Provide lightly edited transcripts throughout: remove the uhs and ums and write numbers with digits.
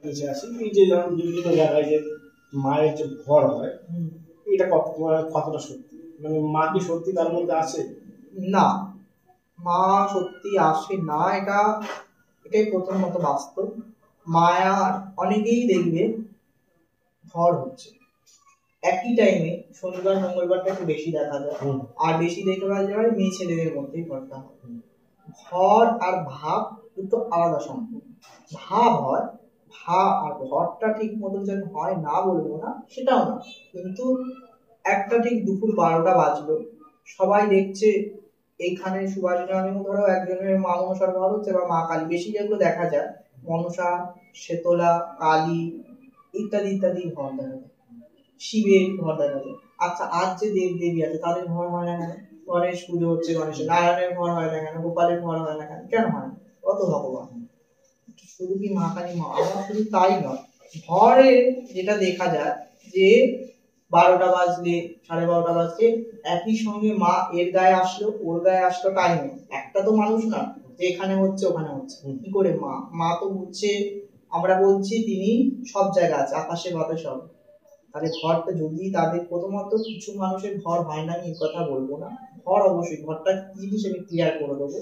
কাছে আসি, এই যে যেমন বিভিন্ন জায়গায় যে মায়ের যে ভর হয়, এটা কতটা সত্যি, মানে মা কি সত্যি তার মধ্যে আছে? না, মা সত্যি আসে না, এটাই প্রথমত বাস্তব। মায়ার অনেকেই দেখবে ভর হচ্ছে একই টাইমে, শনিবার মঙ্গলবারটা একটু বেশি দেখা যায়, আর বেশি দেখে যায় মেয়ে ছেলেদের মধ্যেই ভরটা হয়। ভর আর ভাব দুটো আলাদা সম্পর্ক। ভাব হয়, ভাব আর ভরটা ঠিক মতো যেন হয় না বলবো না, সেটাও না, কিন্তু একটা ঠিক দুপুর 12টা বাজলো, সবাই দেখছে এইখানে সুভাষগ্রামে ধরো একজনের মা মনসার ঘর হচ্ছে বা মা কালী, বেশি যেগুলো দেখা যায় মনসা, শেতলা, কালী ইত্যাদি ইত্যাদি ঘর দেখা যায়, শিবের ঘর দেখা যায়। আচ্ছা, আজ যে দেব দেবী আছে তাদের ঘর হয় না কেন? গণেশ পুজো হচ্ছে, গণেশের নারায়ণের ঘর হয় না কেন? গোপালের ঘর হয় না কেন? কেন হয় না? কত ভগবান, শুধু কি মা কালী মা? আবার শুধু তাই নয়, ঘরে যেটা দেখা যায় যে 12টা বাজলে 12:30 বাজলে একই সঙ্গে মা এর গায়ে আসলো ওর গায়ে আসলো টাইমে, একটা তো মানুষ না যে এখানে হচ্ছে ওখানে হচ্ছে। কি করে মা? মা তো হচ্ছে, আমরা বলছি তিনি সব জায়গায় আছে, আকাশে বাতাসে সব। তাহলে ঘরটা যদি তাদের, প্রথমত কিছু মানুষের ঘর হয় না, আমি এই কথা বলবো না, ঘর অবশ্যই, ঘরটা কি জিনিস আমি ক্লিয়ার করে দেবো।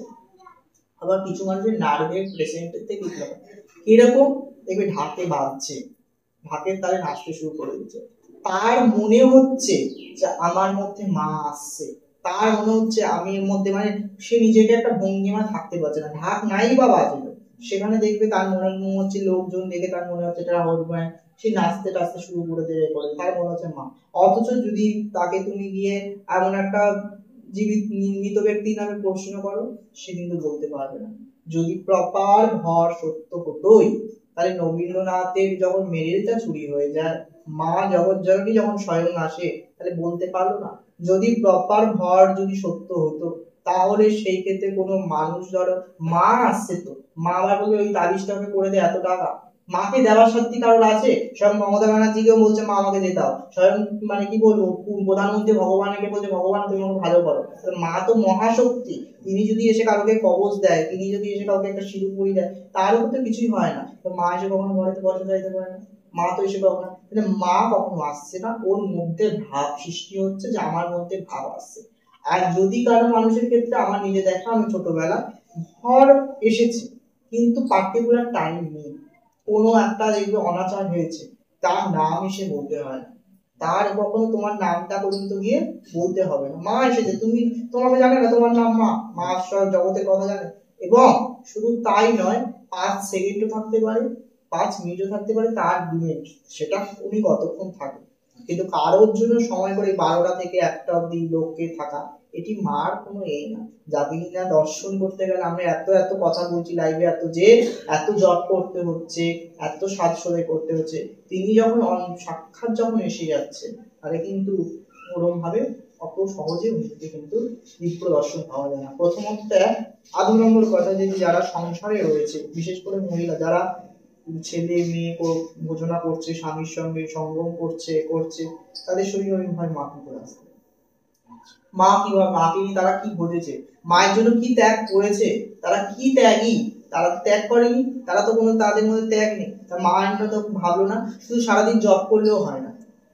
আবার কিছু মানুষের নার্ভের প্রেসেন্টের থেকে কিরকম দেখবে, ঢাকে বাজছে, ঢাকের তালে নাচতে শুরু করে দিচ্ছে, তার মনে হচ্ছে যে আমার মধ্যে মা আসছে, তার মনে হচ্ছে আমি এর মধ্যে, মানে সে নিজেকে একটা ভঙ্গিমা থাকতে পারছে না, ঢাক নাই বা বাজলো, সেখানে দেখবে তার মনে হচ্ছে, লোকজন দেখে তার মনে হচ্ছে এটা হরবায়, সে নাচতে টাচতে শুরু করে দেবে, করে তার মনে হচ্ছে মা। অথচ যদি তাকে তুমি গিয়ে এমন একটা জীবিত মৃত ব্যক্তির নামে প্রশ্ন করো, সে কিন্তু বলতে পারবে না। যদি প্রপার ভর সত্য হতোই, তাহলে রবীন্দ্রনাথের যখন মেরিলটা চুরি হয়ে যায়, মা জগৎজননী যখন স্বয়ং আসে, তাহলে বলতে পারলো না? যদি প্রপার ভর যদি সত্য হতো, তাহলে সেই ক্ষেত্রে কোনো মানুষ, ধরো মা আসছে, তো মা আবার বলবে ওই তাবিজটাকে করে দে এত টাকা, মাকে দেওয়ার শক্তি কারোর আছে? স্বয়ং মমতা ব্যানার্জিকেও বলছে মা আমাকে দিয়ে দাও, স্বয়ং মানে কি বলবো, প্রধানমন্ত্রী ভগবানকে বলছে ভগবান তুমি আমাকে ভালো করো। মা তো মহাশক্তি, তিনি যদি এসে কাউকে কবচ দেয়, তিনি যদি এসে কাউকে একটা সিঁদুর পরিয়ে দেয়, তার উপর তো কিছুই হয় না। তো মা এসে কখনো ঘরেতে বসে যাইতে পারে না, মা তো এসে কখনো, কিন্তু মা কখনো আসছে না, ওর মধ্যে ভাব সৃষ্টি হচ্ছে যে আমার মধ্যে ভাব আসছে। আর যদি কারো মানুষের ক্ষেত্রে, আমার নিজে দেখা, আমি ছোটবেলা ভর এসেছে কিন্তু পার্টিকুলার টাইম নেই, কোনো একটা দেখবে অনাচার হয়েছে, তার নাম এসে বলতে হয় না, তার কখনো তোমার নামটা পর্যন্ত গিয়ে বলতে হবে না, মা এসেছে, তুমি তোমাকে জানে না তোমার নাম মা, মা জগতের কথা জানে। এবং শুধু তাই নয়, 5 সেকেন্ডও থাকতে পারে, 5 মিনিটও থাকতে পারে, তার 2 মিনিট, সেটা উনি কতক্ষণ থাকে, কিন্তু কারোর জন্য সময় করে 12টা থেকে 1টা অব্দি লোককে থাকা, এটি মার কোনো এই না। যাকে কিনা দর্শন করতে গেলে আমরা এত এত কথা বলছি লাইভে, এত জব করতে হচ্ছে, এত সাজসজ্জা করতে হচ্ছে, তিনি যখন সাক্ষাৎ যখন এসে যাচ্ছে, তাহলে কিন্তু ওরকম ভাবে অত সহজে উনিকে কিন্তু দিব্য দর্শন পাওয়া যায় না। প্রথমত আর 2 নম্বর কথা, যে যারা সংসারে রয়েছে, বিশেষ করে মহিলা যারা ছেলে মেয়ে ভোজনা করছে, স্বামীর সঙ্গে সঙ্গম করছে, তাদের শরীরে ওই ভয় মা কি করে আসবে? মা কি, মাকে নিয়ে তারা কি বুঝেছে, মায়ের জন্য কি ত্যাগ করেছে, তারা কি ত্যাগী, তারা ত্যাগ করেনি, তারা তো কোনো, তাদের মধ্যে ত্যাগ নেই, তার মায়েরটা তো ভাবলো না, শুধু সারাদিন জব করলেও হয় না।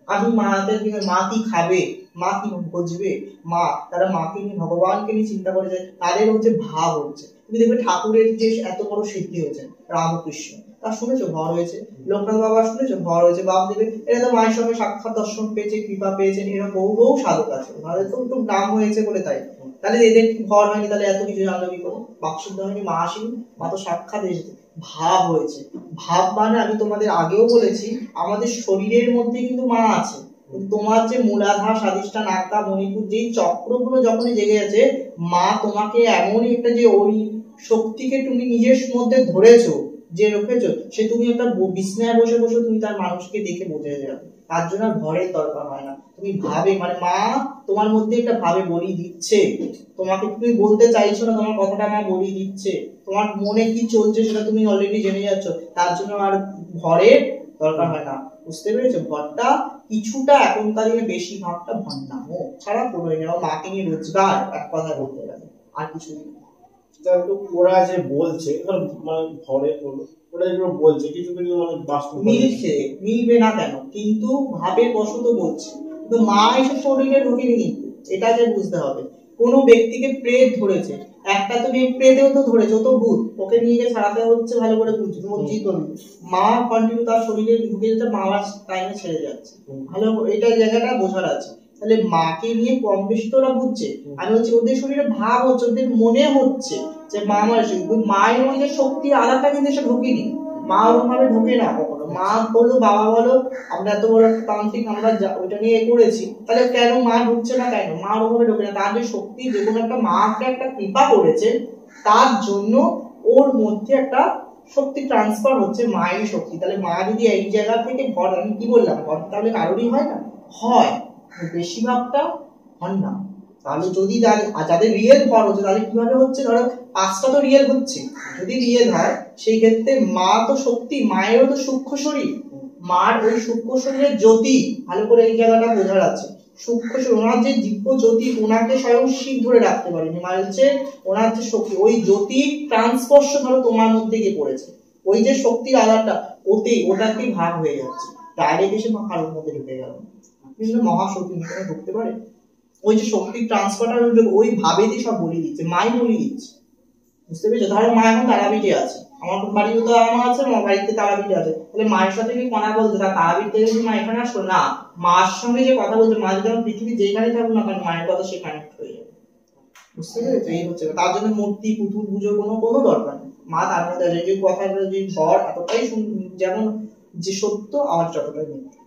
আমি মাদের কি, মা কি খাবে, মা কি বুঝবে, মা, তারা মাকে নিয়ে ভগবানকে নিয়ে চিন্তা করেছে, তাদের হচ্ছে ভাব হচ্ছে। তুমি দেখবে ঠাকুরের যে এত বড় সিদ্ধি হয়েছে রামকৃষ্ণ, তা শুনেছো ভর হয়েছে, লোকনাথ বাবা শুনেছো ভর হয়েছে, বামদেবের, এরা তো মায়ের সঙ্গে সাক্ষাৎ দর্শন পেয়েছে, কৃপা পেয়েছেন, এরা বহু বহু সাধক আছে, ওনাদের তো একটু নাম হয়েছে বলে তাই। তাহলে এদের ভর হয়নি, তাহলে এত কিছু জানলো কি করে? বাকশুদ্ধ হয়নি, মা আসেনি, মা তো সাক্ষাৎ এসেছে, ভাব হয়েছে। ভাব মানে আমি তোমাদের আগেও বলেছি, আমাদের শরীরের মধ্যে কিন্তু মা আছে, তোমার যে মূলাধার, স্বাধিষ্ঠান, আত্মা, মণিপুর, যেই চক্রগুলো যখনই জেগে আছে, মা তোমাকে এমনই একটা, যে ওই শক্তিকে তুমি নিজের মধ্যে ধরেছো, যে রেখেছো, সে তুমি একটা বিছনায় বসে বসে তুমি তার মানুষকে দেখে বোঝা যাবে, তার জন্য ঘরের দরকার হয় না। তুমি ভাবে, মানে মা তোমার মধ্যে একটা ভাবে বলি দিচ্ছে, তোমাকে তুমি বলতে চাইছো না, তোমার কথাটা মা বলি দিচ্ছে, তোমার মনে কি চলছে সেটা তুমি অলরেডি জেনে যাচ্ছ, তার জন্য আর ঘরের দরকার হয় না। বুঝতে পেরেছো? ঘরটা কিছুটা এখনকার দিনে বেশিরভাগটা ভণ্ডামো ছাড়া কোনোই নেই, মাকে নিয়ে রোজগার, এক কথা বলতে গেলে আর কিছুই না। ওরা যে বলছে, মানে ঘরে বলো, ওটা যেগুলো বলছে কিছু কিছু অনেক বাস্তব মিলছে, মিলবে না কেন, কিন্তু ভাবের বশত বলছে, কিন্তু মা এসে শরীরে ঢোকেনি কিন্তু, এটা যে বুঝতে হবে। কোনো ব্যক্তিকে প্রেত ধরেছে, একটা তো প্রেতেও তো ধরেছে, ও তো ভূত, ওকে নিয়ে গিয়ে ছাড়াতে হচ্ছে, ভালো করে বুঝি তো মা কন্টিনিউ তার শরীরে ঢুকে যেতে, মা আবার টাইমে ছেড়ে যাচ্ছে, ভালো এটা জায়গাটা বোঝার আছে। তাহলে মাকে নিয়ে কম বেশি তো ওরা বুঝছে, আর হচ্ছে ওদের শরীরে ভাব হচ্ছে, ওদের মনে হচ্ছে যে মা আমার, মায়ের মধ্যে শক্তি আলাদা কিন্তু সে ঢুকেনি, মা ওরকম ভাবে ঢুকে না কখনো। মা বলো বাবা বলো, আমরা এত বড় তান্ত্রিক আমরা ওইটা নিয়ে করেছি, তাহলে কেন মা ঢুকছে না, কেন মা ওরকম ঢুকে না? তার যে শক্তি, যে কোনো একটা মাকে একটা কৃপা করেছে, তার জন্য ওর মধ্যে একটা শক্তি ট্রান্সফার হচ্ছে, মায়ের শক্তি। তাহলে মা যদি এই জায়গা থেকে ভর, আমি কি বললাম ভর তাহলে কারোরই হয় না, হয়, বেশিরভাগটা হন না। তাহলে যদি যাদের রিয়েল ভর হচ্ছে, তাহলে কিভাবে হচ্ছে? ধরো 5টা তো রিয়েল হচ্ছে, যদি রিয়েল হয় সেই ক্ষেত্রে মা তো শক্তি, মায়েরও তো সূক্ষ্ম শরীর, মার ওই সূক্ষ্ম শরীরের জ্যোতি, ভালো করে এই জায়গাটা বোঝার আছে, সূক্ষ্ম শরীর, ওনার যে দিব্য জ্যোতি, ওনাকে স্বয়ং শিব ধরে রাখতে পারেনি, মানে হচ্ছে ওনার যে শক্তি, ওই জ্যোতি ট্রান্সস্পর্শ ধরো তোমার মধ্যে গিয়ে পড়েছে, ওই যে শক্তির আলাদা ওটাতেই ভাগ হয়ে যাচ্ছে, ডাইরেক্ট এসে কারোর মধ্যে ঢুকে গেল, কিন্তু মহাশক্তি ঢুকতে পারে, ওই যে শক্তি ট্রান্সফারটা ওই ভাবেই সব বলে দিচ্ছে, মাই বলে দিচ্ছে, বুঝতে পেরেছো? ধরো মা এখন তারাপীঠে আছে, আমার বাড়িতে তো আমার আছে, আমার বাড়িতে তারাপীঠে আছে, তাহলে মায়ের সাথে কি কথা বলছে, তার তারাপীঠ থেকে মা এখানে আসলো না, মার সঙ্গে যে কথা বলছে, মা যদি পৃথিবী যেখানে থাকুক না কারণ মায়ের কথা সে কানেক্ট হয়ে যাবে, বুঝতে পেরেছো? এই হচ্ছে, তার জন্য মূর্তি পুতুল পুজো কোনো দরকার নেই, মা তার মধ্যে আছে, যে কথাটা যে ঘর এতটাই যেমন যে সত্য আমার যতটাই মিথ্যা।